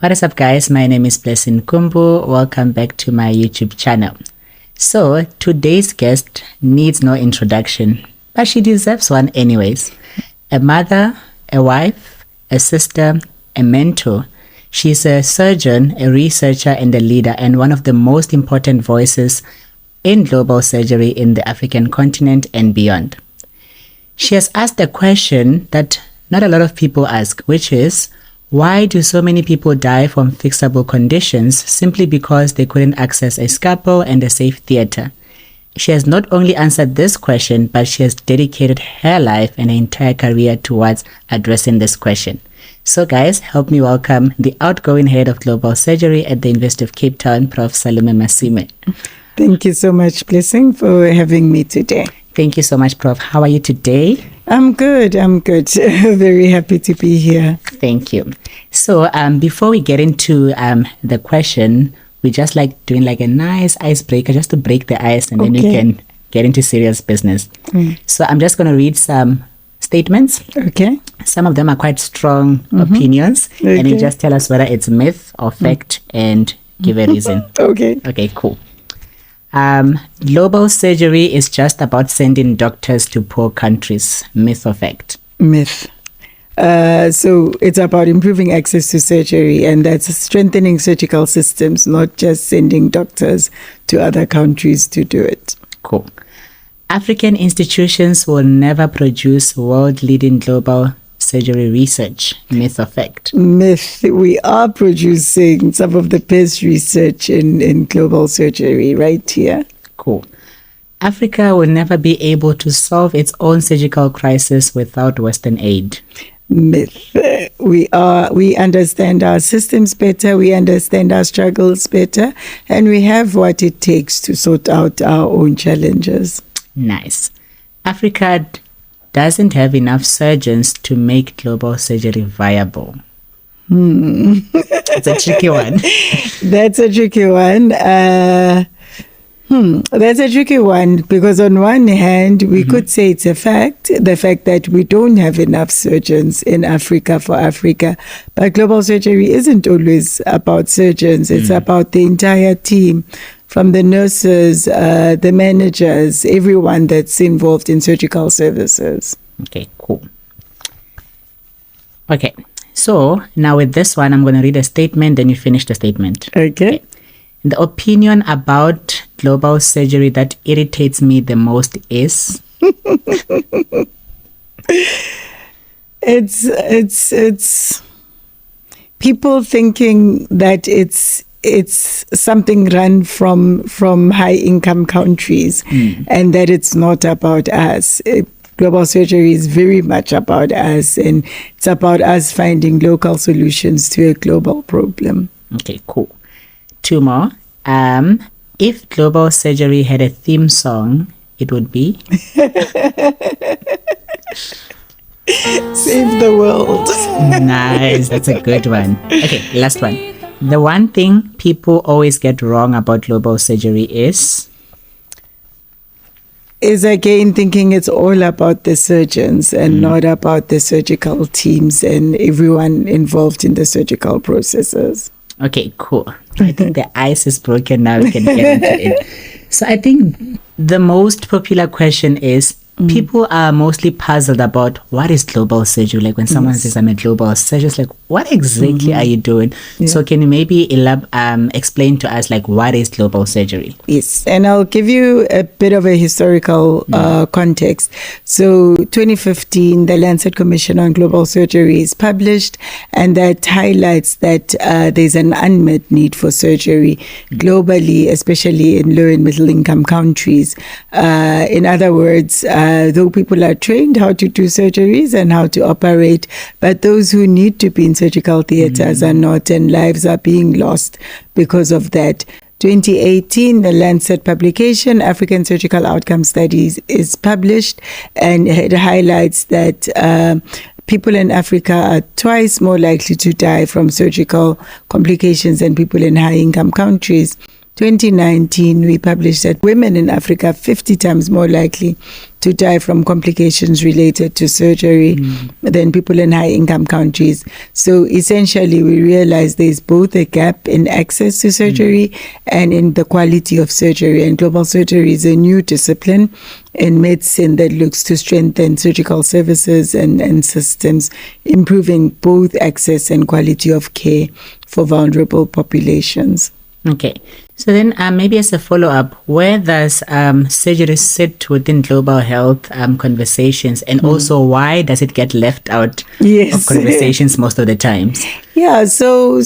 What is up, guys? My name is Blessing Kumbu. Welcome back to my YouTube channel. So today's guest needs no introduction, but she deserves one anyways. A mother, a wife, a sister, a mentor. She's a surgeon, a researcher, and a leader, and one of the most important voices in global surgery in the African continent and beyond. She has asked a question that not a lot of people ask, which is, why do so many people die from fixable conditions simply because they couldn't access a scalpel and a safe theater? She has not only answered this question, but she has dedicated her life and her entire career towards addressing this question. So guys, help me welcome the outgoing head of global surgery at the University of Cape Town, Prof. Salome Maswime. Thank you so much, Blessing, for having me today. Thank you so much, Prof. How are you today? I'm good. Very happy to be here. Thank you. So before we get into the question, we just like doing like a nice icebreaker just to break the ice, and then we can get into serious business. So I'm just going to read some statements. Okay. Some of them are quite strong opinions, and you just tell us whether it's myth or fact and give a reason. Okay, cool. Global surgery is just about sending doctors to poor countries. Myth or fact? Myth. So it's about improving access to surgery, and that's strengthening surgical systems, not just sending doctors to other countries to do it. Cool. African institutions will never produce world-leading global surgery research. Myth or fact? Myth. We are producing some of the best research in global surgery right here. Cool. Africa will never be able to solve its own surgical crisis without Western aid. Myth. We understand our systems better, we understand our struggles better, and we have what it takes to sort out our own challenges. Nice. Africa doesn't have enough surgeons to make global surgery viable. It's a tricky one. That's a tricky one. That's a tricky one because on one hand, we could say it's a fact, the fact that we don't have enough surgeons in Africa for Africa. But global surgery isn't always about surgeons. It's about the entire team, from the nurses, the managers, everyone that's involved in surgical services. Okay, cool. Okay, so now with this one, I'm going to read a statement, then you finish the statement. Okay. The opinion about global surgery that irritates me the most is? It's people thinking that it's something run from high income countries and that it's not about us. Global surgery is very much about us, and it's about us finding local solutions to a global problem. Okay, cool. Two more. If global surgery had a theme song, it would be? Save the world. Nice, that's a good one. Okay, last one. The one thing people always get wrong about global surgery is again thinking it's all about the surgeons and not about the surgical teams and everyone involved in the surgical processes. Okay, cool. I think the ice is broken now. We can get into it. So I think the most popular question is, people are mostly puzzled about what is global surgery. Like when someone says I'm a global surgeon, it's like, what exactly are you doing? Yeah. So can you maybe explain to us like what is global surgery? Yes, and I'll give you a bit of a historical context. So 2015, the Lancet Commission on Global Surgery is published, and that highlights that there's an unmet need for surgery globally, especially in low and middle income countries. In other words, though people are trained how to do surgeries and how to operate, but those who need to be in surgical theaters are not, and lives are being lost because of that. 2018, the Lancet publication, African Surgical Outcome Studies, is published, and it highlights that people in Africa are twice more likely to die from surgical complications than people in high-income countries. 2019, we published that women in Africa are 50 times more likely to die from complications related to surgery than people in high-income countries. So essentially, we realized there's both a gap in access to surgery and in the quality of surgery. And global surgery is a new discipline in medicine that looks to strengthen surgical services and systems, improving both access and quality of care for vulnerable populations. Okay. So then maybe as a follow-up, where does surgery sit within global health conversations, and also why does it get left out of conversations most of the times? Yeah, so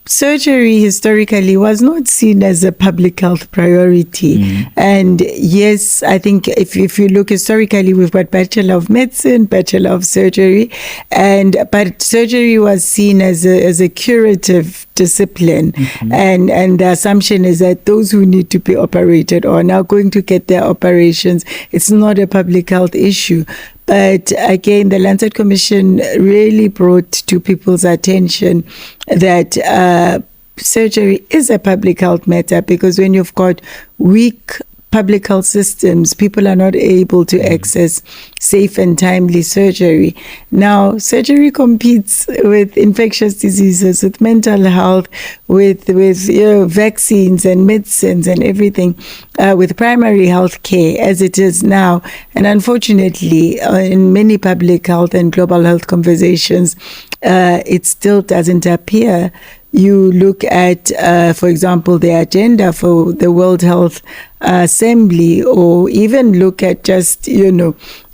surgery historically was not seen as a public health priority. And yes, I think if you look historically, we've got Bachelor of Medicine, Bachelor of Surgery, but surgery was seen as a curative discipline. And the assumption is that those who need to be operated on are going to get their operations. It's not a public health issue. But again, the Lancet Commission really brought to people's attention that surgery is a public health matter, because when you've got weak public health systems, people are not able to access safe and timely surgery. Now, surgery competes with infectious diseases, with mental health, with vaccines and medicines and everything, with primary health care as it is now. And unfortunately, in many public health and global health conversations, it still doesn't appear. You look at, for example, the agenda for the World Health Assembly, or even look at just,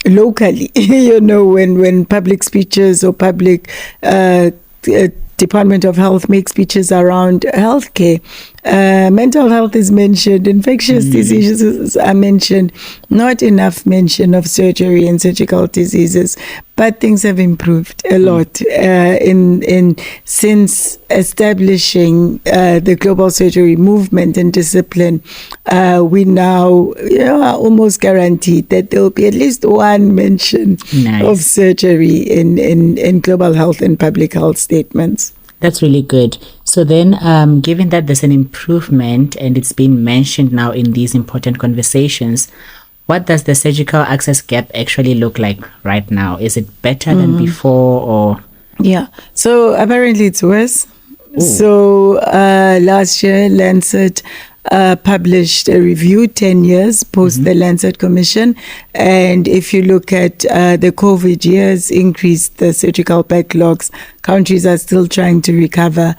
locally, when public speeches or public Department of Health makes speeches around healthcare. Mental health is mentioned, infectious diseases are mentioned, not enough mention of surgery and surgical diseases. But things have improved a lot since establishing the global surgery movement and discipline. We now are almost guaranteed that there will be at least one mention of surgery in global health and public health statements. That's really good. So then, given that there's an improvement and it's been mentioned now in these important conversations, what does the surgical access gap actually look like right now? Is it better than before, or? Yeah, so apparently it's worse. Ooh. So last year, Lancet published a review 10 years post the Lancet Commission. And if you look at the COVID years, increased the surgical backlogs. Countries are still trying to recover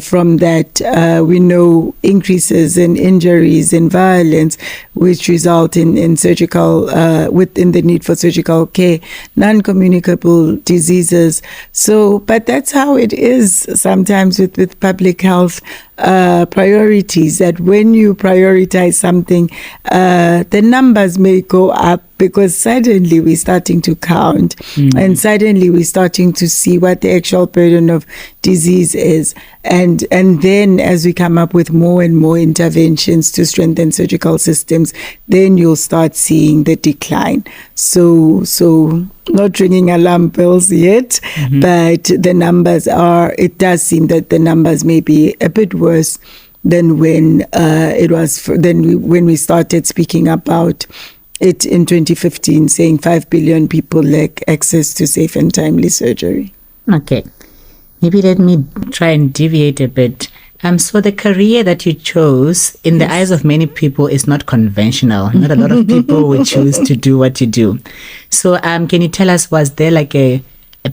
from that. We know increases in injuries and violence, which result in surgical, within the need for surgical care, non-communicable diseases. So, but that's how it is sometimes with public health priorities, that when you prioritize something, the numbers may go up, because suddenly we're starting to count and suddenly we're starting to see what the actual burden of disease is. And then as we come up with more and more interventions to strengthen surgical systems, then you'll start seeing the decline. So not ringing alarm bells yet, but the numbers it does seem that the numbers may be a bit worse than when when we started speaking about it in 2015, saying 5 billion people lack access to safe and timely surgery. Okay. Maybe let me try and deviate a bit. So the career that you chose, in the eyes of many people, is not conventional. Not a lot of people would choose to do what you do. So can you tell us, was there like a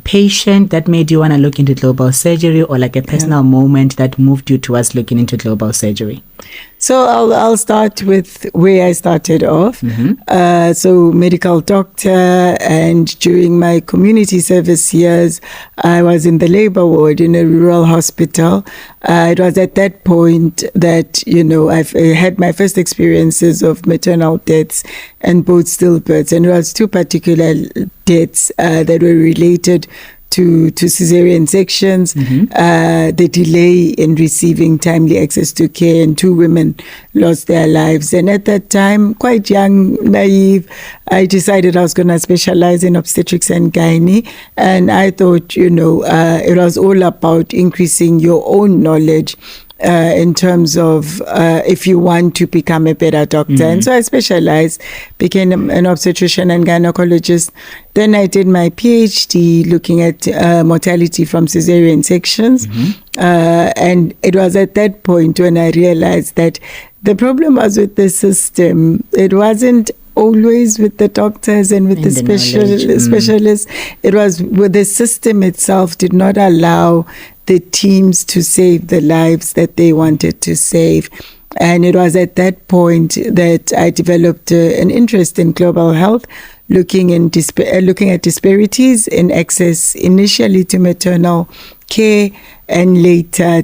patient that made you want to look into global surgery, or like a personal moment that moved you towards looking into global surgery? So I'll start with where I started off. So medical doctor, and during my community service years, I was in the labor ward in a rural hospital. It was at that point that, I've had my first experiences of maternal deaths and both stillbirths. And it was two particular deaths that were related to cesarean sections, the delay in receiving timely access to care, and 2 women lost their lives. And at that time, quite young, naive, I decided I was going to specialize in obstetrics and gynae. And I thought, it was all about increasing your own knowledge in terms of if you want to become a better doctor. And so I specialized, became an obstetrician and gynecologist. Then I did my PhD looking at mortality from cesarean sections. And it was at that point when I realized that the problem was with the system. It wasn't always with the doctors and with the specialists. It was with the system itself did not allow the teams to save the lives that they wanted to save. And it was at that point that I developed an interest in global health, looking at disparities in access initially to maternal care and later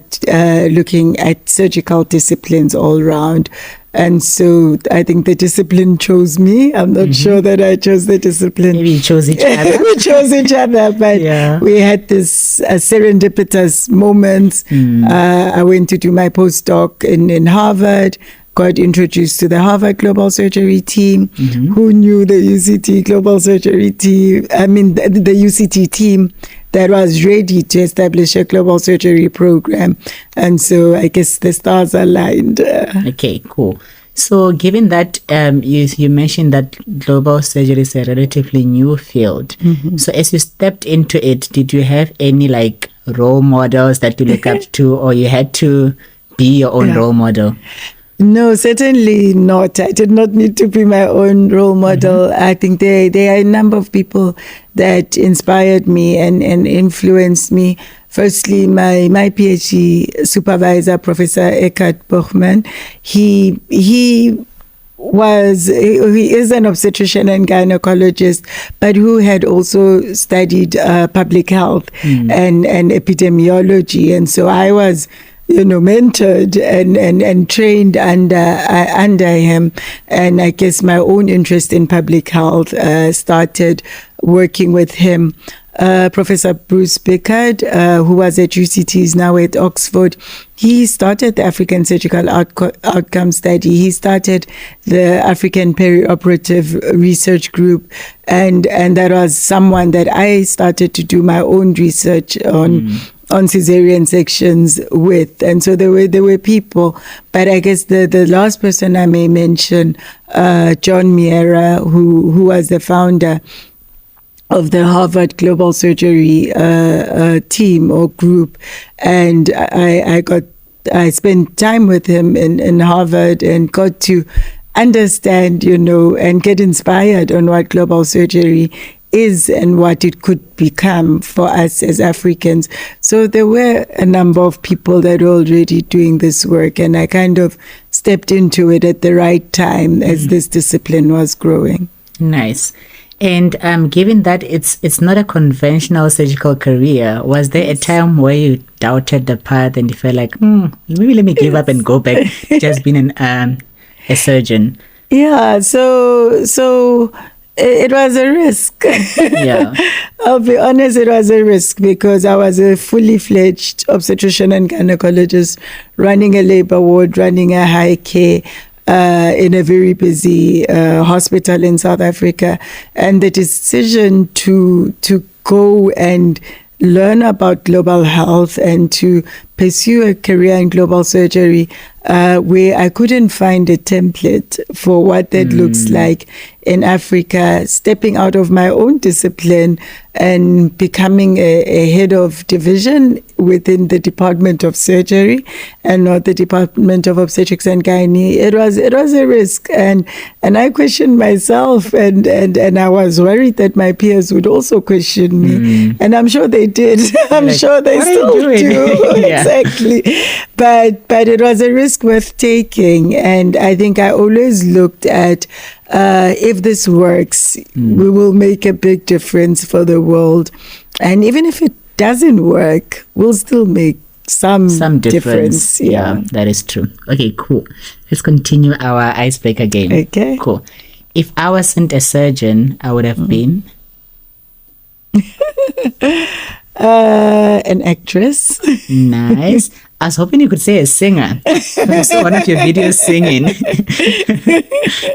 looking at surgical disciplines all round. And so I think the discipline chose me. I'm not sure that I chose the discipline. Maybe you chose each other. We chose each other, but we had this serendipitous moment. I went to do my postdoc in Harvard, got introduced to the Harvard Global Surgery team. Who knew the UCT Global Surgery team? I mean, the UCT team that was ready to establish a global surgery program. And so I guess the stars aligned. Okay, cool. So given that you mentioned that global surgery is a relatively new field. So as you stepped into it, did you have any like role models that you look up to, or you had to be your own role model? No, certainly not. I did not need to be my own role model. I think there are a number of people that inspired me and influenced me. Firstly, my PhD supervisor, Professor Eckhart Buchmann, he is an obstetrician and gynecologist, but who had also studied public health and epidemiology. And so I was mentored and trained under him. And I guess my own interest in public health started working with him. Professor Bruce Bickard, who was at UCT, is now at Oxford. He started the African Surgical Outcome Study. He started the African Perioperative Research Group. And that was someone that I started to do my own research on cesarean sections with. And so there were people, but I guess the last person I may mention, John Miera, who was the founder of the Harvard Global Surgery team or group. And I spent time with him in Harvard and got to understand, and get inspired on what global surgery is and what it could become for us as Africans. So there were a number of people that were already doing this work, and I kind of stepped into it at the right time as this discipline was growing. Nice. And given that it's not a conventional surgical career, was there a time where you doubted the path and you felt like, maybe let me give up and go back to just being a surgeon? Yeah, so it was a risk. Yeah. I'll be honest, it was a risk because I was a fully fledged obstetrician and gynecologist running a labor ward, running a high care in a very busy hospital in South Africa. And the decision to go and learn about global health and to pursue a career in global surgery where I couldn't find a template for what that looks like in Africa, stepping out of my own discipline and becoming a head of division within the Department of Surgery and not the Department of Obstetrics and Gynae. It was a risk, and I questioned myself, and I was worried that my peers would also question me, and I'm sure they did. I'm sure they still do. Exactly, but it was a risk worth taking, and I think I always looked at if this works, we will make a big difference for the world, and even if it doesn't work, we'll still make some difference. Yeah, that is true. Okay, cool. Let's continue our icebreaker game. Okay, cool. If I wasn't a surgeon, I would have been an actress. Nice. I was hoping you could say a singer. I saw one of your videos singing.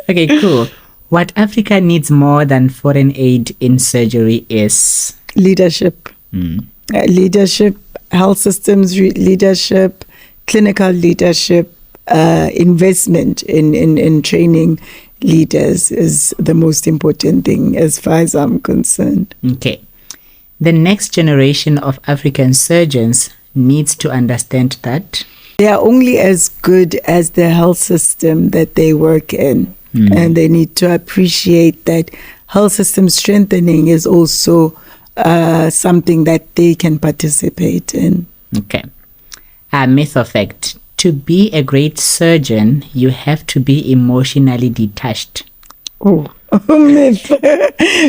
Okay, cool. What Africa needs more than foreign aid in surgery is leadership. Leadership, health systems leadership, clinical leadership investment in training leaders is the most important thing as far as I'm concerned. Okay. The next generation of African surgeons needs to understand that they are only as good as the health system that they work in. And they need to appreciate that health system strengthening is also something that they can participate in. Okay. Myth or fact. To be a great surgeon, you have to be emotionally detached. Oh, myth.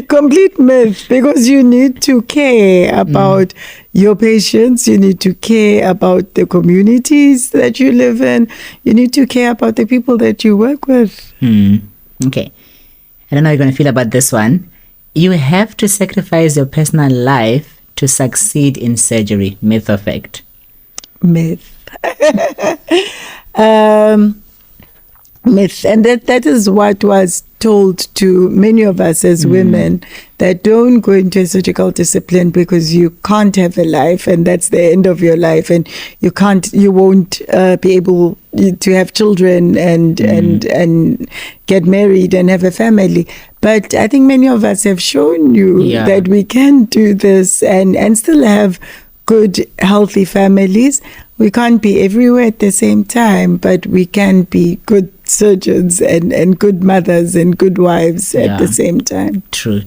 Complete myth, because you need to care about your patients, you need to care about the communities that you live in, you need to care about the people that you work with. Okay. I don't know how you're going to feel about this one. You have to sacrifice your personal life to succeed in surgery. Myth or fact? Myth. Myth. And that is what was told to many of us as women, that don't go into a surgical discipline because you can't have a life, and that's the end of your life, and you won't be able to have children and get married and have a family. But I think many of us have shown you that we can do this and still have good, healthy families. We can't be everywhere at the same time, but we can be good surgeons and good mothers and good wives at the same time. True.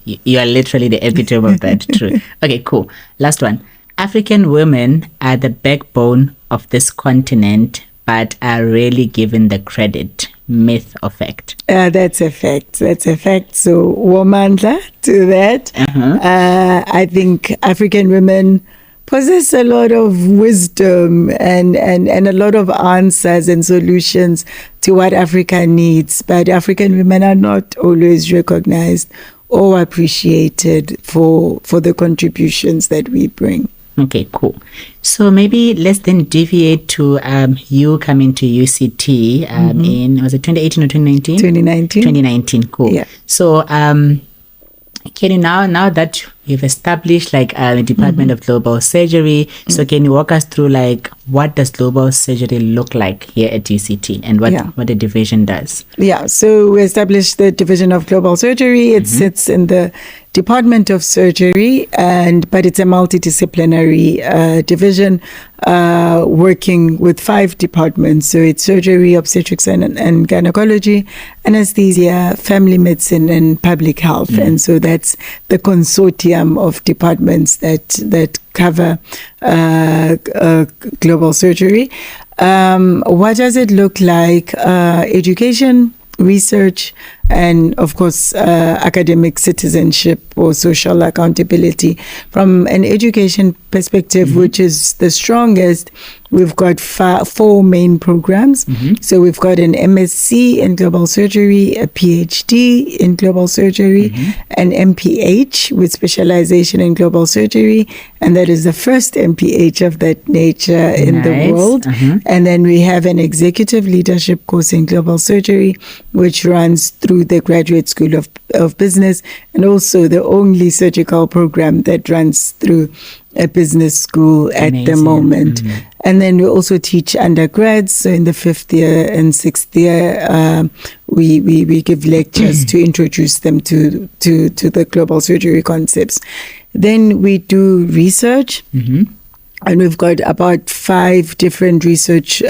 You are literally the epitome of that. True. Okay, cool. Last one. African women are the backbone of this continent, but are rarely given the credit. Myth or fact? That's a fact. So, womandla to that. I think African women possess a lot of wisdom and a lot of answers and solutions to what Africa needs. But African women are not always recognized or appreciated for the contributions that we bring. Okay, cool. So maybe let's then deviate to you coming to UCT in, was it 2018 or 2019? 2019. 2019, cool. Yeah. So can you now that you've established like a department of global surgery, so can you walk us through like what does global surgery look like here at UCT and what the division does? Yeah, so we established the division of global surgery. It sits in the Department of Surgery, but it's a multidisciplinary division working with 5 departments. So it's surgery, obstetrics and gynecology, anesthesia, family medicine, and public health. And so that's the consortium of departments that cover global surgery. What does it look like? Education, research, and of course academic citizenship or social accountability. From an education perspective, which is the strongest, we've got 4 main programs. So we've got an MSc in global surgery, a PhD in global surgery, an MPH with specialization in global surgery, and that is the first MPH of that nature in the world. And then we have an executive leadership course in global surgery, which runs through the Graduate School of Business, and also the only surgical program that runs through a business school at the moment. And then we also teach undergrads. So in the 5th year and 6th year, we give lectures to introduce them to the global surgery concepts. Then we do research. And we've got about 5 different research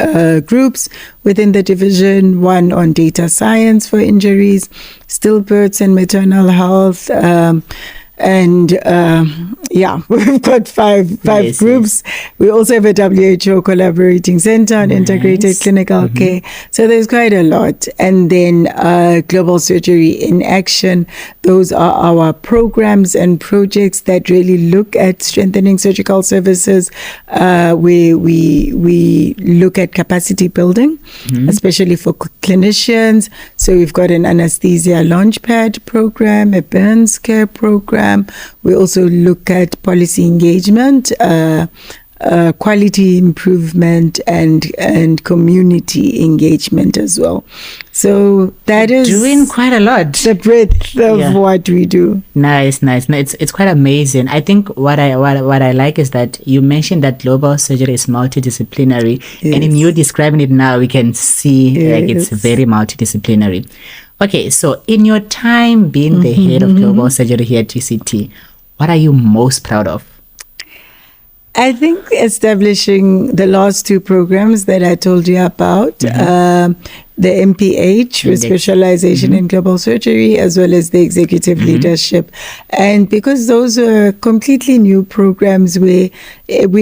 groups within the division, one on data science for injuries, stillbirths and maternal health, we've got five groups. We also have a WHO collaborating center on integrated clinical care. So there's quite a lot. And then global surgery in action. Those are our programs and projects that really look at strengthening surgical services. We look at capacity building, especially for clinicians. So we've got an anesthesia launchpad program, a burns care program. We also look at policy engagement quality improvement and community engagement as well. So that is doing quite a lot. The breadth of what we do. Nice. No, it's quite amazing. I think what I like is that you mentioned that global surgery is multidisciplinary, and in you describing it now, we can see like it's very multidisciplinary. Okay, so in your time being the head of global surgery here at UCT, what are you most proud of? I think establishing the last two programs that I told you about, the MPH with specialization in global surgery, as well as the executive leadership. And because those are completely new programs, we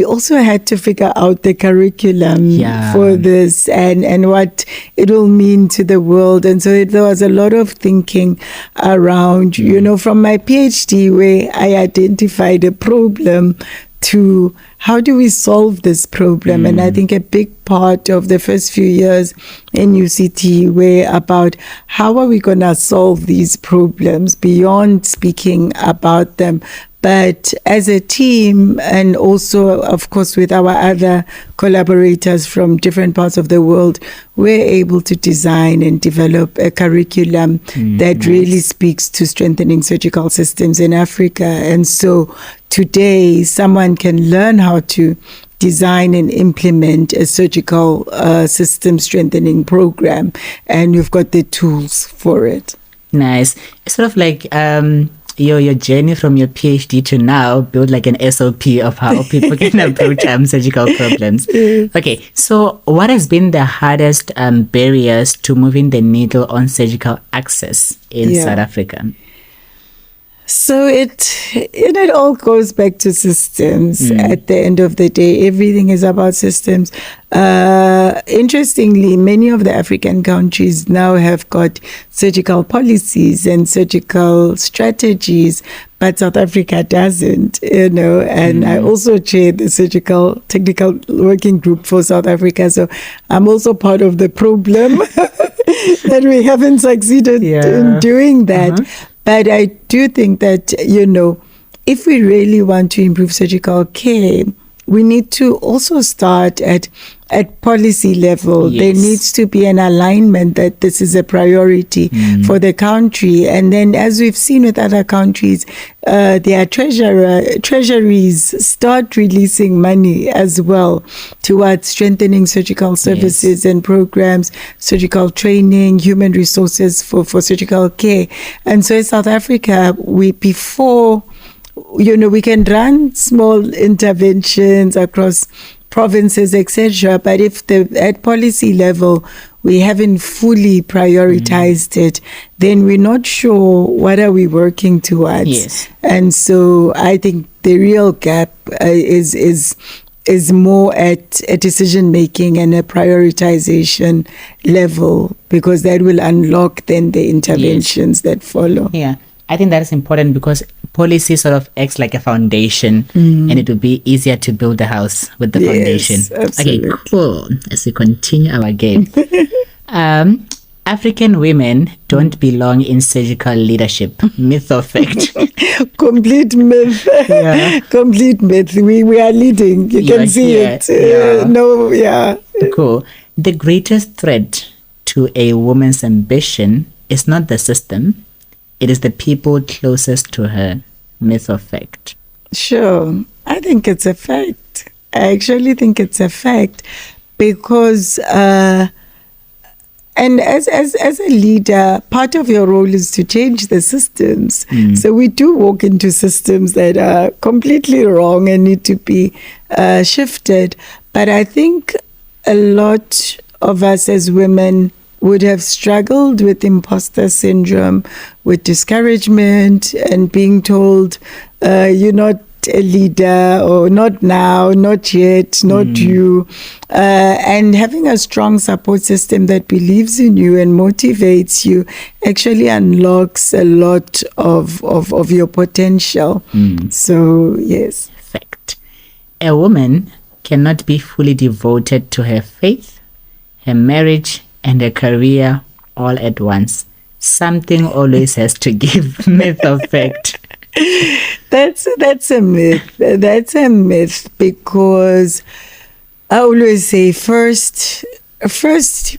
also had to figure out the curriculum for this and what it will mean to the world. And so there was a lot of thinking around, you know, from my PhD where I identified a problem to how do we solve this problem? And I think a big part of the first few years in UCT were about how are we going to solve these problems beyond speaking about them, but as a team, and also, of course, with our other collaborators from different parts of the world, we're able to design and develop a curriculum that really speaks to strengthening surgical systems in Africa. And so today, someone can learn how to design and implement a surgical system strengthening program, and you've got the tools for it. Nice. It's sort of like your journey from your PhD to now build like an SOP of how people can approach surgical problems. Okay, so what has been the hardest barriers to moving the needle on surgical access in South Africa? So it all goes back to systems. At the end of the day, everything is about systems. Interestingly, many of the African countries now have got surgical policies and surgical strategies, but South Africa doesn't, you know. And I also chair the surgical technical working group for South Africa. So I'm also part of the problem that we haven't succeeded in doing that. But I do think that, you know, if we really want to improve surgical care, we need to also start at policy level. There needs to be an alignment that this is a priority for the country. And then, as we've seen with other countries, their treasuries start releasing money as well towards strengthening surgical services and programs, surgical training, human resources for surgical care. And so in South Africa, before we can run small interventions across provinces, etc. But if at policy level we haven't fully prioritized it, then we're not sure what are we working towards. And so I think the real gap is more at a decision making and a prioritization level, because that will unlock then the interventions that follow. I think that is important because policy sort of acts like a foundation, and it will be easier to build a house with the foundation. Absolutely. Okay, cool. As we continue our game. African women don't belong in surgical leadership. Myth or fact? Complete myth. Complete myth. We are leading. You can see it. Cool. The greatest threat to a woman's ambition is not the system. It is the people closest to her. Myth or fact? Sure. I think it's a fact. I actually think it's a fact because and as a leader, part of your role is to change the systems. So we do walk into systems that are completely wrong and need to be shifted. But I think a lot of us as women would have struggled with imposter syndrome, with discouragement and being told, you're not a leader, or not now, not yet, not you. And having a strong support system that believes in you and motivates you actually unlocks a lot of your potential. So, yes. Fact. A woman cannot be fully devoted to her faith, her marriage, and a career all at once. Something always has to give. Myth or fact? That's a myth. That's a myth, because I always say first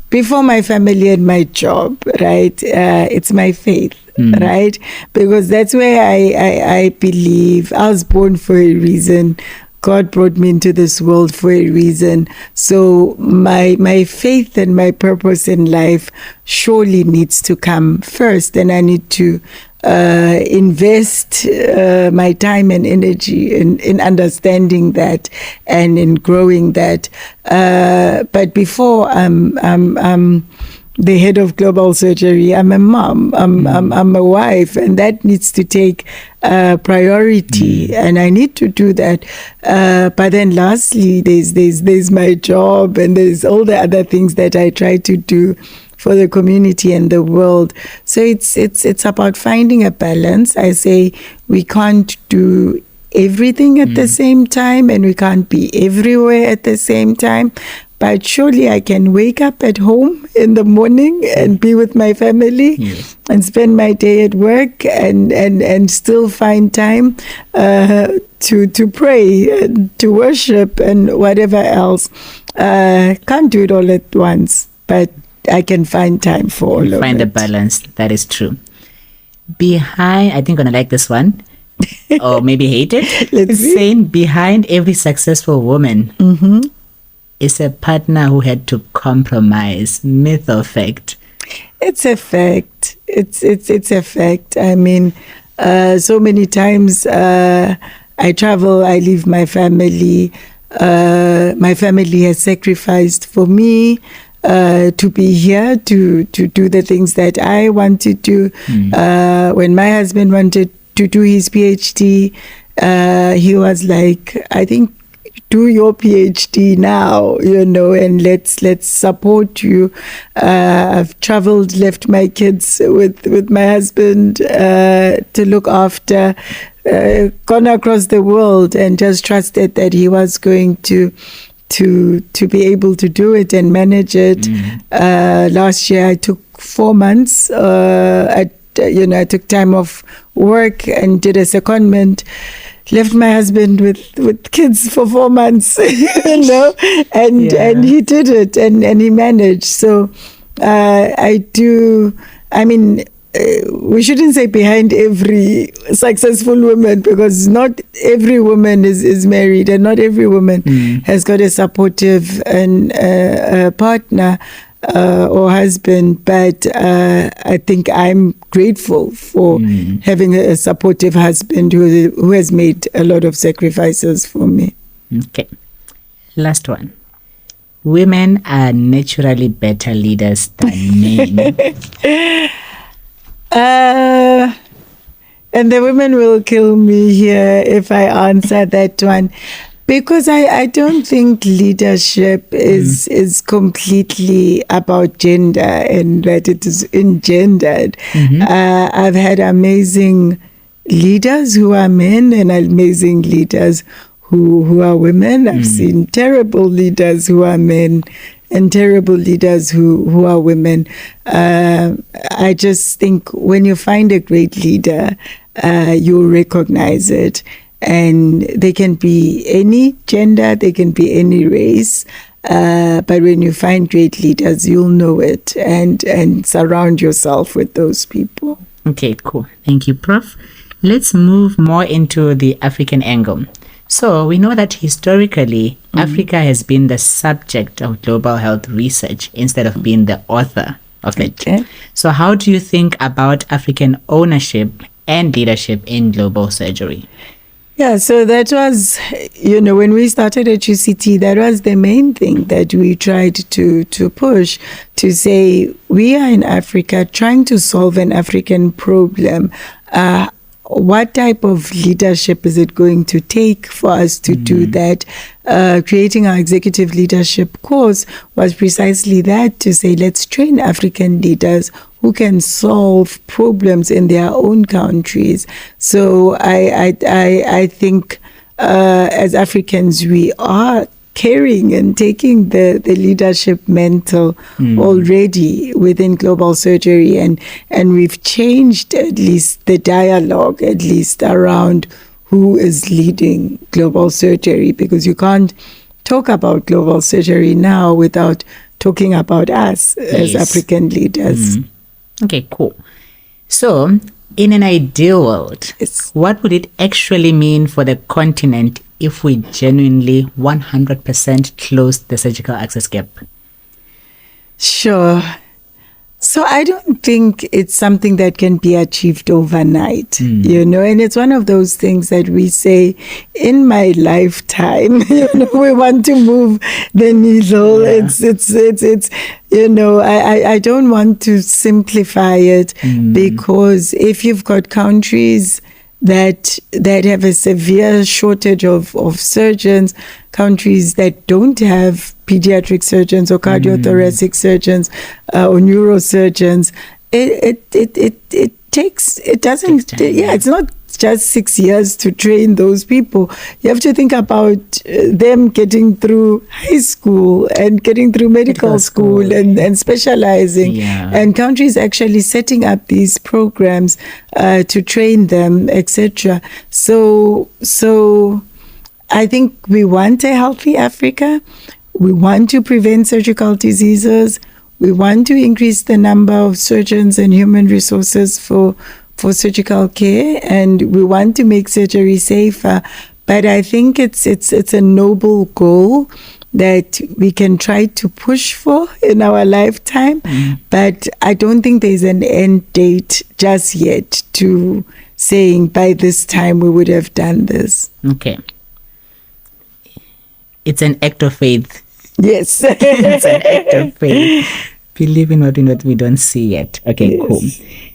before my family and my job, right? It's my faith, right? Because that's where I believe I was born for a reason. God brought me into this world for a reason. So my faith and my purpose in life surely needs to come first, and I need to invest my time and energy in understanding that and in growing that. But before I'm the head of global surgery, I'm a mom, I'm a wife, and that needs to take priority, and I need to do that. But then lastly, there's my job, and there's all the other things that I try to do for the community and the world. So it's about finding a balance. I say we can't do everything at the same time, and we can't be everywhere at the same time. But surely I can wake up at home in the morning and be with my family and spend my day at work and still find time to pray and to worship and whatever else. Can't do it all at once, but I can find time for all of it. Find a balance. That is true. Behind, I think I'm going to like this one. Or maybe hate it. Let's see. Saying behind every successful woman is a partner who had to compromise. Myth or fact? It's a fact. It's a fact. I mean, so many times I travel, I leave my family. My family has sacrificed for me to be here, to do the things that I want to do. When my husband wanted to do his PhD, he was like, I think, do your PhD now, and let's support you. I've traveled, left my kids with my husband to look after, gone across the world, and just trusted that he was going to be able to do it and manage it. Last year I took 4 months. I took time off work and did a secondment. Left my husband with kids for 4 months, and he did it and he managed. So we shouldn't say behind every successful woman, because not every woman is married, and not every woman has got a supportive and partner or husband. But I think I'm grateful for having a supportive husband who has made a lot of sacrifices for me. Okay. Last one. Women are naturally better leaders than men. And the women will kill me here if I answer that one, because I don't think leadership is completely about gender and that it is engendered. I've had amazing leaders who are men and amazing leaders who are women. I've seen terrible leaders who are men and terrible leaders who are women. I just think when you find a great leader, you'll recognize it. And they can be any gender, they can be any race. But when you find great leaders, you'll know it, and surround yourself with those people. Okay, cool. Thank you, Prof. Let's move more into the African angle. So we know that historically, Africa has been the subject of global health research instead of being the author of it. Okay. So how do you think about African ownership and leadership in global surgery? Yeah, so that was, when we started at UCT, that was the main thing that we tried to push, to say we are in Africa trying to solve an African problem. What type of leadership is it going to take for us to do that? Creating our executive leadership course was precisely that, to say let's train African leaders who can solve problems in their own countries. So I think as Africans, we are carrying and taking the leadership mantle already within global surgery, and we've changed at least the dialogue, at least around who is leading global surgery, because you can't talk about global surgery now without talking about us as African leaders. Okay, cool. So, in an ideal world, what would it actually mean for the continent if we genuinely 100% close the surgical access gap? Sure. So I don't think it's something that can be achieved overnight, and it's one of those things that we say in my lifetime, we want to move the needle. Yeah. It's I don't want to simplify it, because if you've got countries that have a severe shortage of surgeons, countries that don't have pediatric surgeons or cardiothoracic surgeons or neurosurgeons, it's not just 6 years to train those people. You have to think about them getting through high school and getting through medical school and specializing, and countries actually setting up these programs to train them, etc. So I think we want a healthy Africa. We want to prevent surgical diseases. We want to increase the number of surgeons and human resources for surgical care, and we want to make surgery safer. But I think it's a noble goal that we can try to push for in our lifetime. But I don't think there's an end date just yet to saying by this time we would have done this. Okay. It's an act of faith. Yes. It's an act of faith. Believe in what we don't see yet. Okay, yes. Cool.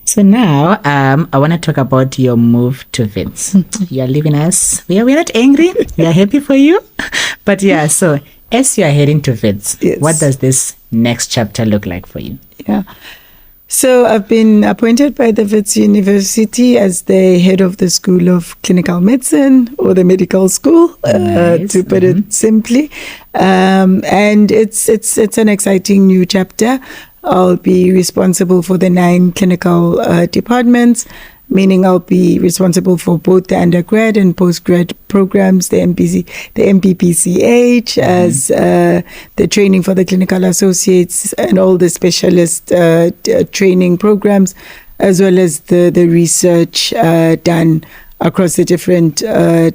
So now, I want to talk about your move to Wits. You are leaving us. We're not angry. We are happy for you. But yeah, so as you are heading to Wits, what does this next chapter look like for you? Yeah. So I've been appointed by the Wits University as the head of the School of Clinical Medicine, or the medical school, to put it simply. And it's an exciting new chapter. I'll be responsible for the 9 clinical departments, meaning I'll be responsible for both the undergrad and postgrad programs, the MPPCH, as the training for the clinical associates, and all the specialist training programs, as well as the research done across the different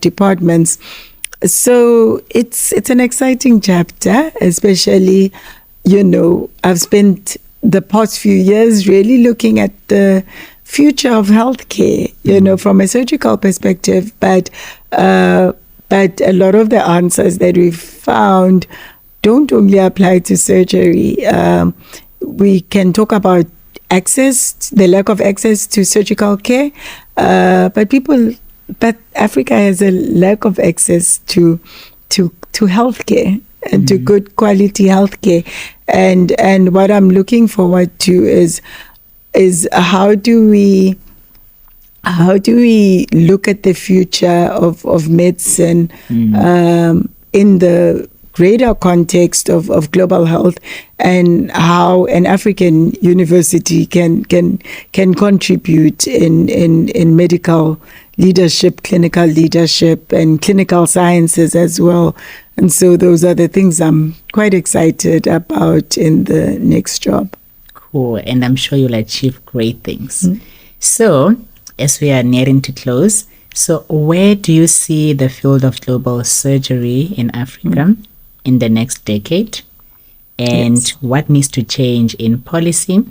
departments. So it's an exciting chapter, especially, I've spent the past few years really looking at the future of healthcare, from a surgical perspective, but a lot of the answers that we've found don't only apply to surgery. We can talk about access, the lack of access to surgical care, but Africa has a lack of access to healthcare and to good quality healthcare. And what I'm looking forward to is how do we look at the future of medicine in the greater context of global health, and how an African university can contribute in medical leadership, clinical leadership, and clinical sciences as well. And so those are the things I'm quite excited about in the next job. Cool. And I'm sure you'll achieve great things. So, as we are nearing to close, so where do you see the field of global surgery in Africa in the next decade? And what needs to change in policy,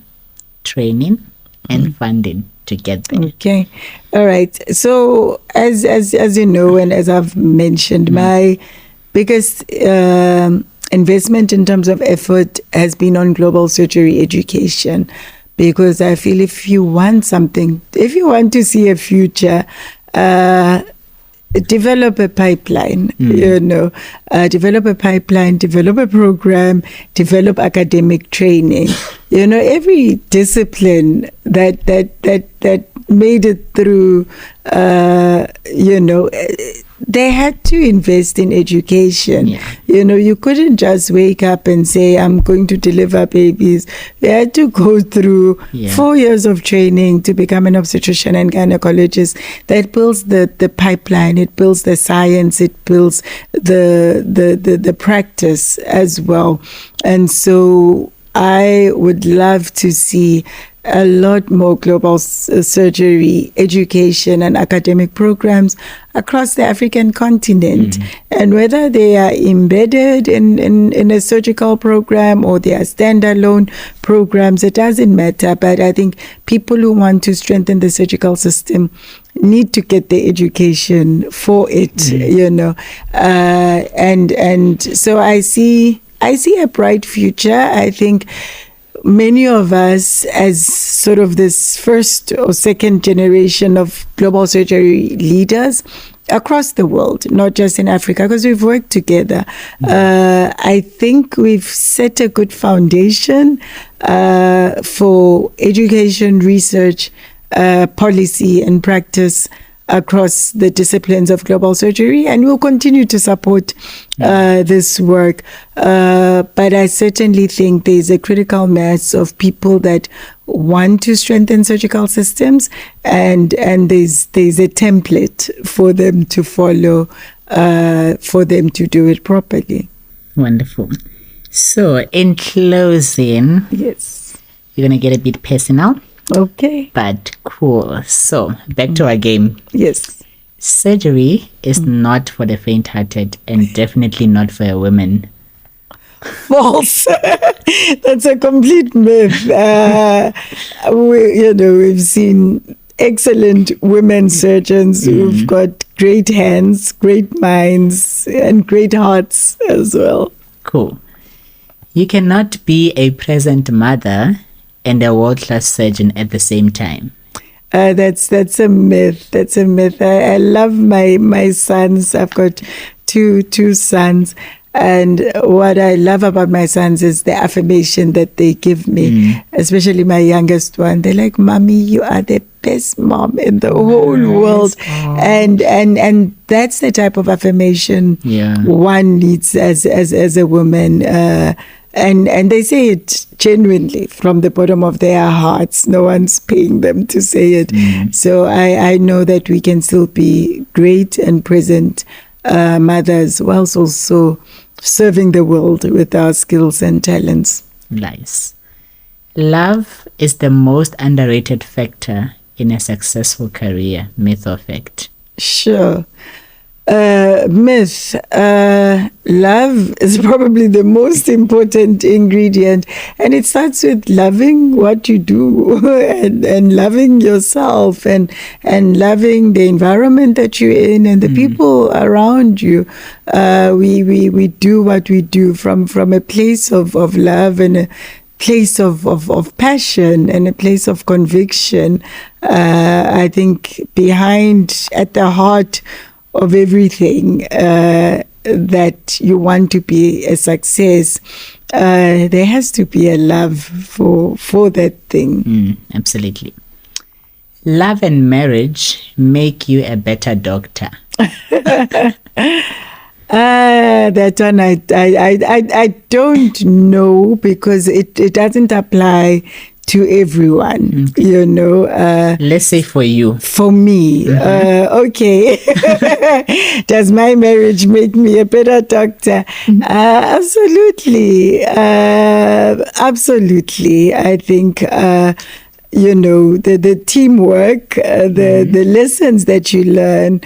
training, and funding to get there? Okay. All right. So as you know, and as I've mentioned, my biggest investment in terms of effort has been on global surgery education, because I feel if you want to see a future, develop a pipeline, develop a pipeline, develop a program, develop academic training. Every discipline that made it through, they had to invest in education. Yeah. You couldn't just wake up and say, I'm going to deliver babies. They had to go through 4 years of training to become an obstetrician and gynecologist. That builds the pipeline, it builds the science, it builds the practice as well. And so I would love to see a lot more global surgery education and academic programs across the African continent. And whether they are embedded in a surgical program or they are standalone programs, it doesn't matter. But I think people who want to strengthen the surgical system need to get the education for it, and so I see a bright future. I think many of us, as sort of this first or second generation of global surgery leaders across the world, not just in Africa, because we've worked together, I think we've set a good foundation for education, research, policy and practice across the disciplines of global surgery, and we'll continue to support this work. But I certainly think there's a critical mass of people that want to strengthen surgical systems, and there's a template for them to follow, for them to do it properly. Wonderful. So, in closing, yes, you're going to get a bit personal. Okay. But cool. So, back to our game. Yes. Surgery is not for the faint-hearted and definitely not for a woman. False. That's a complete myth. We've seen excellent women surgeons who've got great hands, great minds, and great hearts as well. Cool. You cannot be a present mother and a world-class surgeon at the same time. That's a myth. That's a myth. I love my sons. I've got two sons. And what I love about my sons is the affirmation that they give me, especially my youngest one. They're like, Mommy, you are the best mom in the whole world. And that's the type of affirmation one needs as a woman. And they say it genuinely from the bottom of their hearts. No one's paying them to say it. So I know that we can still be great and present mothers whilst also serving the world with our skills and talents. Nice. Love is the most underrated factor in a successful career, myth or fact? Sure. Myth. Love is probably the most important ingredient, and it starts with loving what you do and loving yourself and loving the environment that you're in and the people around you. We do what we do from a place of love and a place of passion and a place of conviction. I think at the heart of everything that you want to be a success, there has to be a love for that thing. Absolutely. Love and marriage make you a better doctor. That one I don't know, because it doesn't apply to everyone, Let's say for you. For me, okay. Does my marriage make me a better doctor? Absolutely. Absolutely. I think, the teamwork, the lessons that you learn,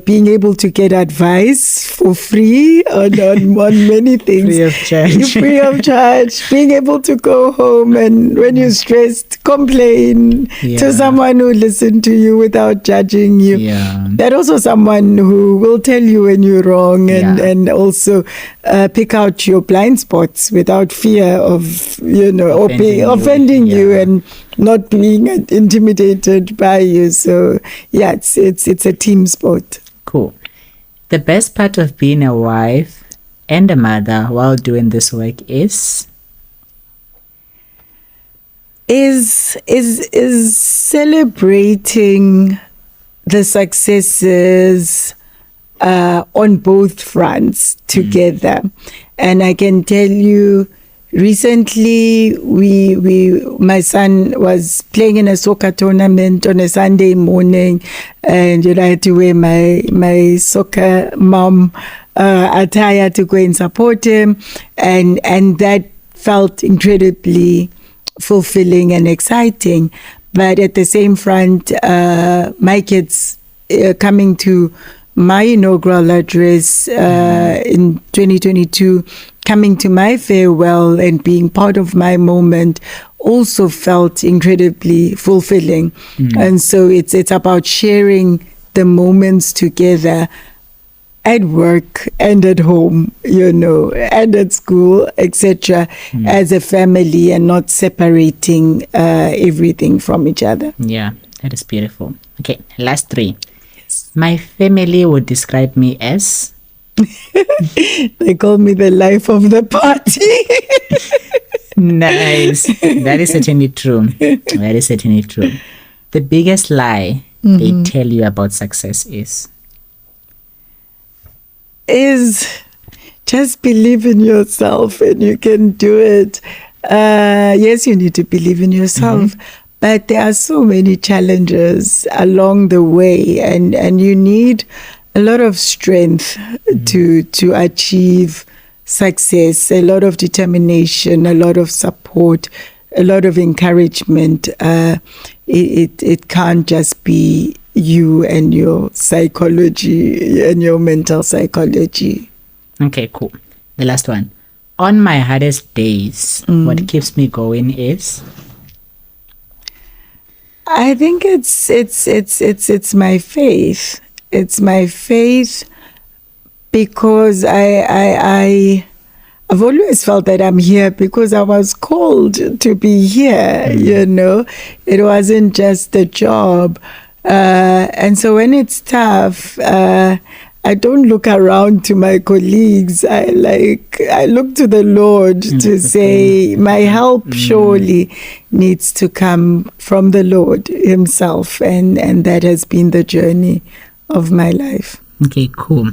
being able to get advice for free on many things. Free of charge. Free of charge. Being able to go home and when you're stressed, complain to someone who listens to you without judging you. But also someone who will tell you when you're wrong and also pick out your blind spots without fear of, offending you and not being intimidated by you. So it's a team sport. Cool. The best part of being a wife and a mother while doing this work is? is celebrating the successes on both fronts together. And I can tell you, recently my son was playing in a soccer tournament on a Sunday morning, and I had to wear my soccer mom attire to go and support him, and that felt incredibly fulfilling and exciting. But at the same front, my kids coming to my inaugural address in 2022, coming to my farewell and being part of my moment also felt incredibly fulfilling. And so it's about sharing the moments together at work and at home, and at school, etc., as a family, and not separating everything from each other. Yeah, that is beautiful. Okay, last three. Yes. My family would describe me as... They call me the life of the party. Nice. That is certainly true. That is certainly true. The biggest lie they tell you about success is just believe in yourself and you can do it. Yes, you need to believe in yourself, but there are so many challenges along the way, and you need a lot of strength to achieve success, a lot of determination, a lot of support, a lot of encouragement. It can't just be you and your psychology and your mental psychology. Okay, cool. The last one. On my hardest days, what keeps me going is... I think it's my faith. It's my faith, because I've always felt that I'm here because I was called to be here. It wasn't just a job. And so when it's tough, I don't look around to my colleagues. I look to the Lord to say, my help surely needs to come from the Lord himself. And that has been the journey of my life. Okay, cool.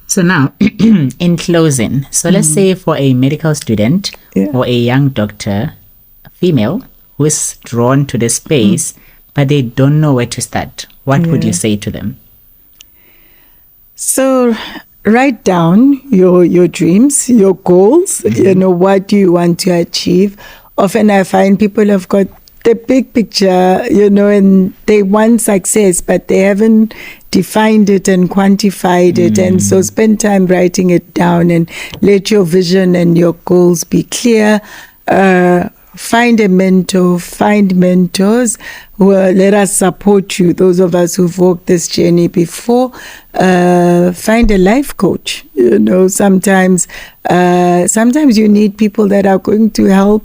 So now, in closing, so let's say for a medical student or a young doctor, a female, who is drawn to the space, but they don't know where to start, what would you say to them? So write down your dreams, your goals, what do you want to achieve. Often I find people have got the big picture, and they want success, but they haven't defined it and quantified it. And so spend time writing it down and let your vision and your goals be clear. Find a mentor, find mentors who let us support you. Those of us who've walked this journey before, find a life coach. Sometimes you need people that are going to help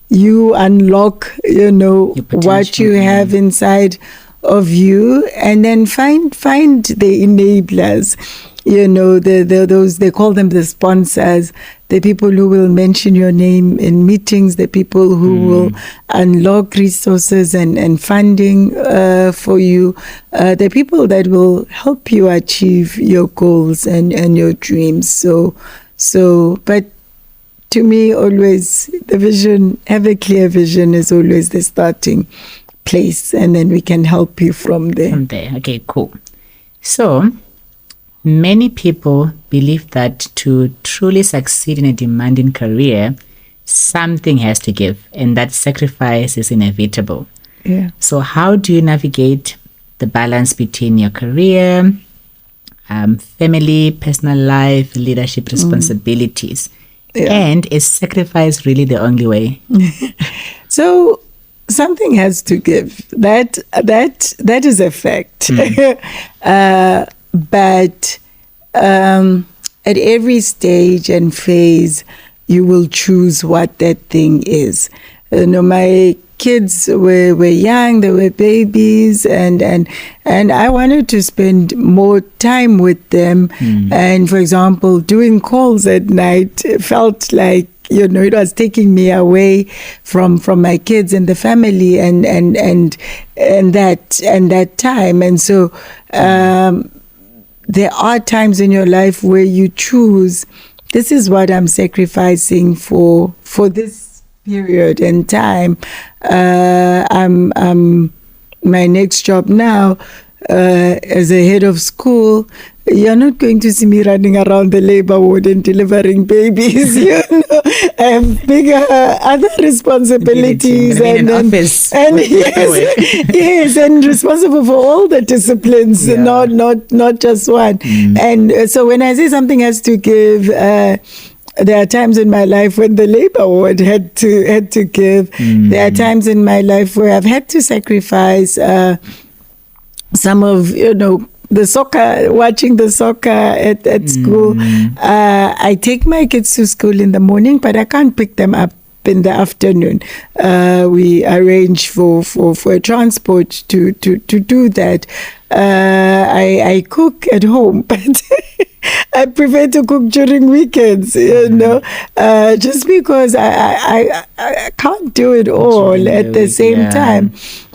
you unlock, what you have inside of you, and then find the enablers. Those, they call them the sponsors, the people who will mention your name in meetings, the people who will unlock resources and funding for you, the people that will help you achieve your goals and your dreams. But to me, always the vision, have a clear vision, is always the starting place, and then we can help you from there. Okay, cool. So many people believe that to truly succeed in a demanding career, something has to give, and that sacrifice is inevitable. Yeah. So how do you navigate the balance between your career, family, personal life, leadership responsibilities? And is sacrifice really the only way? So something has to give. That is a fact. But at every stage and phase, you will choose what that thing is. My kids were young, they were babies, and I wanted to spend more time with them. And for example, doing calls at night felt like, it was taking me away from my kids and the family and that time. And so there are times in your life where you choose, this is what I'm sacrificing for this period and time. I'm my next job now, as a head of school, you're not going to see me running around the labor ward and delivering babies. I have bigger other responsibilities and yes, and responsible for all the disciplines, not just one. And so when I say something has to give, there are times in my life when the labor ward had to give. There are times in my life where I've had to sacrifice some of the soccer, watching the soccer at school. I take my kids to school in the morning, but I can't pick them up in the afternoon. We arrange for a transport to do that. I cook at home, but I prefer to cook during weekends, just because I can't do it all at the same time.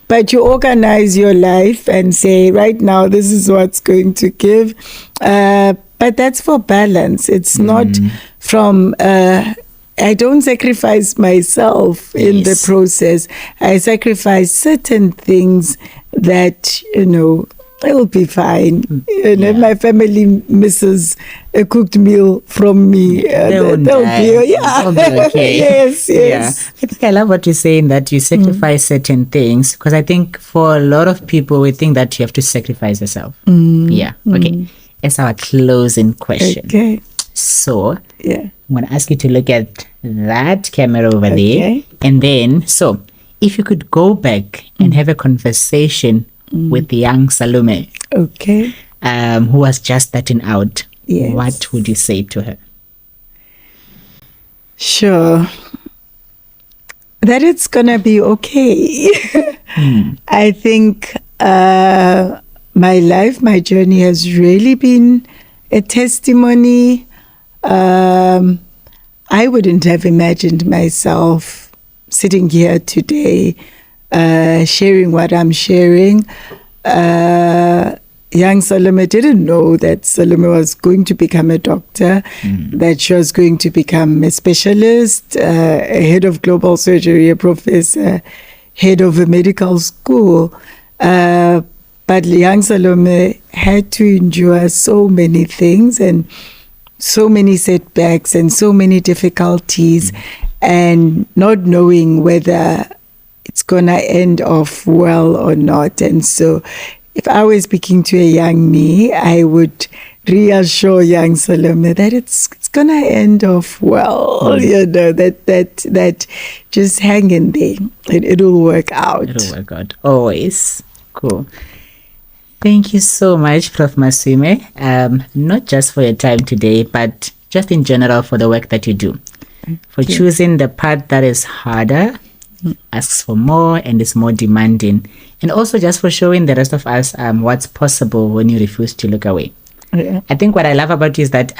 But you organize your life and say, right now, this is what's going to give. But that's for balance. It's not from, I don't sacrifice myself in the process. I sacrifice certain things that, it'll be fine. If my family misses a cooked meal from me, they'll be okay. Yes. Yeah. I think I love what you're saying, that you sacrifice certain things, because I think for a lot of people, we think that you have to sacrifice yourself. Yeah. Okay. It's our closing question. Okay. So, I'm going to ask you to look at that camera over there. And then, so if you could go back and have a conversation with the young Salome, who was just starting out, what would you say to her? Sure. That it's gonna be okay. I think my life, my journey has really been a testimony. I wouldn't have imagined myself sitting here today, sharing what I'm sharing. Young Salome didn't know that Salome was going to become a doctor, that she was going to become a specialist, a head of global surgery, a professor, head of a medical school. But young Salome had to endure so many things and so many setbacks and so many difficulties, and not knowing whether it's going to end off well or not. And so if I was speaking to a young me, I would reassure young Salome that it's going to end off well, that just hang in there. It'll work out. It'll work out. Always. Cool. Thank you so much, Prof. Maswime, not just for your time today, but just in general for the work that you do. For choosing the path that is harder, asks for more, and is more demanding. And also just for showing the rest of us what's possible when you refuse to look away. I think what I love about you is that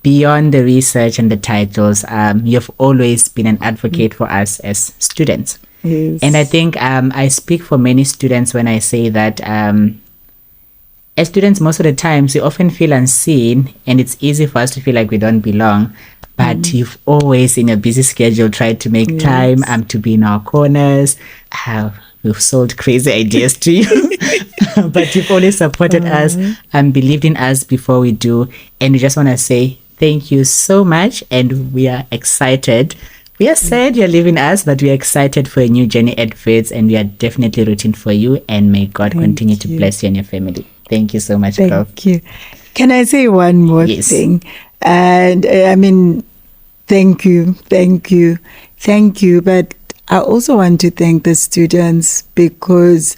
beyond the research and the titles, you've always been an advocate for us as students. And I think I speak for many students when I say that as students, most of the times, we often feel unseen, and it's easy for us to feel like we don't belong. But you've always, in your busy schedule, tried to make time to be in our corners. We've sold crazy ideas to you, but you've always supported us and believed in us before we do. And we just want to say thank you so much. And we are excited. We are sad you're leaving us, but we are excited for a new journey at Wits, and we are definitely rooting for you. And may God continue to bless you and your family. Thank you so much, Prof. Thank you. Can I say one more thing? And thank you. But I also want to thank the students, because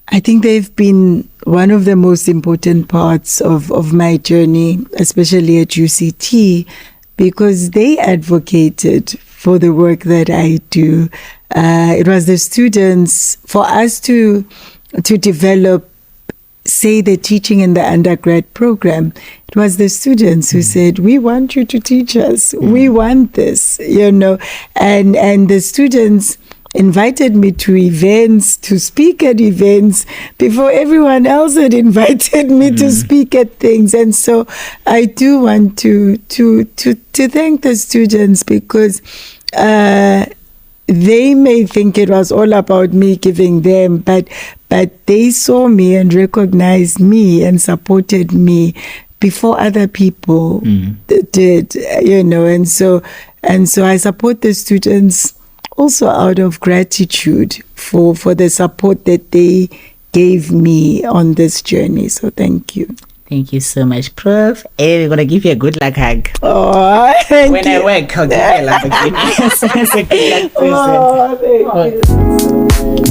I think they've been one of the most important parts of my journey, especially at UCT, because they advocated for the work that I do. It was the students, for us to develop, say, the teaching in the undergrad program. It was the students who said, we want you to teach us. We want this, and the students invited me to events, to speak at events before everyone else had invited me to speak at things. And so I do want to thank the students, because they may think it was all about me giving them, but they saw me and recognized me and supported me before other people did, and so I support the students also out of gratitude for the support that they gave me on this journey. So thank you. Thank you so much, Prof. Hey, we're going to give you a good luck hug. Oh, thank when you. I work, I'll give you a luck again. As a good luck person. Oh, thank you.